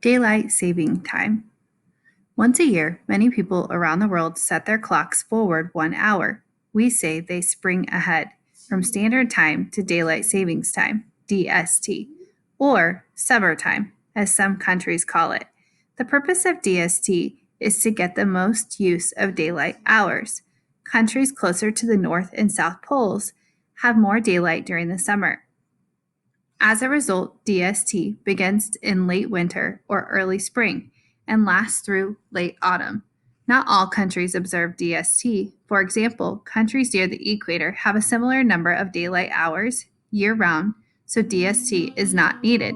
Daylight saving time. Once a year, many people around the world set their clocks forward 1 hour. We say they spring ahead from standard time to daylight savings time, DST, or summertime, as some countries call it. The purpose of DST is to get the most use of daylight hours. Countries closer to the North and South Poles have more daylight during the summer. As a result, DST begins in late winter or early spring and lasts through late autumn. Not all countries observe DST. For example, countries near the equator have a similar number of daylight hours year round, so DST is not needed.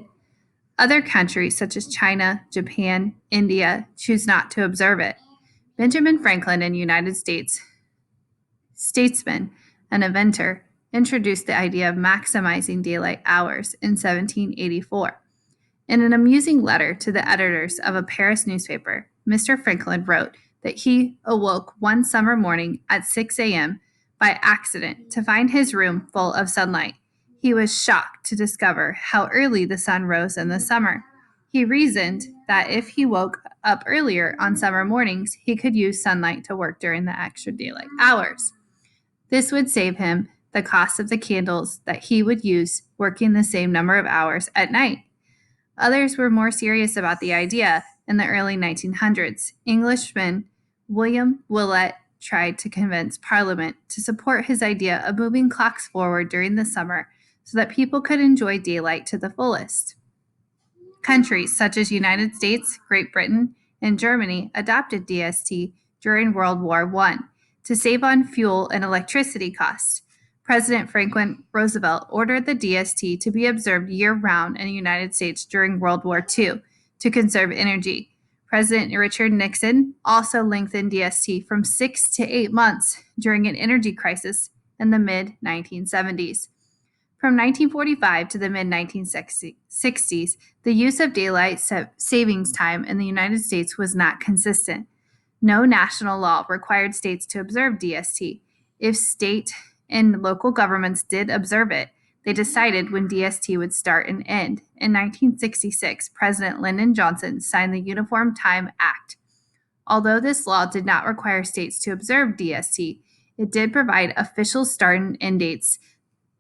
Other countries, such as China, Japan, India, choose not to observe it. Benjamin Franklin, a United States statesman and inventor, introduced the idea of maximizing daylight hours in 1784. In an amusing letter to the editors of a Paris newspaper, Mr. Franklin wrote that he awoke one summer morning at 6 a.m. by accident to find his room full of sunlight. He was shocked to discover how early the sun rose in the summer. He reasoned that if he woke up earlier on summer mornings, he could use sunlight to work during the extra daylight hours. This would save him the cost of the candles that he would use working the same number of hours at night. Others were more serious about the idea. In the early 1900s, Englishman William Willett tried to convince Parliament to support his idea of moving clocks forward during the summer so that people could enjoy daylight to the fullest. Countries such as United States, Great Britain, and Germany adopted DST during World War I to save on fuel and electricity costs. President Franklin Roosevelt ordered the DST to be observed year-round in the United States during World War II to conserve energy. President Richard Nixon also lengthened DST from 6 to 8 months during an energy crisis in the mid-1970s. From 1945 to the mid-1960s, the use of daylight savings time in the United States was not consistent. No national law required states to observe DST. If state and local governments did observe it, they decided when DST would start and end. In 1966, President Lyndon Johnson signed the Uniform Time Act. Although this law did not require states to observe DST, it did provide official start and end dates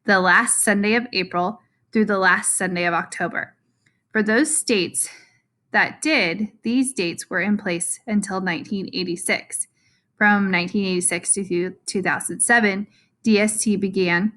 the last Sunday of April through the last Sunday of October. For those states that did, these dates were in place until 1986. From 1986 to 2007, DST began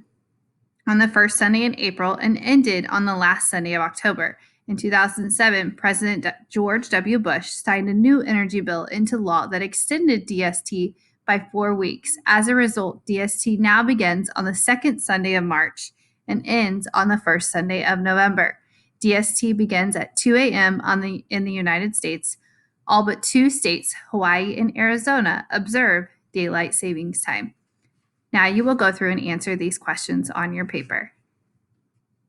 on the first Sunday in April and ended on the last Sunday of October. In 2007, President George W. Bush signed a new energy bill into law that extended DST by 4 weeks. As a result, DST now begins on the second Sunday of March and ends on the first Sunday of November. DST begins at 2 a.m. in the United States. All but 2 states, Hawaii and Arizona, observe daylight savings time. Now you will go through and answer these questions on your paper.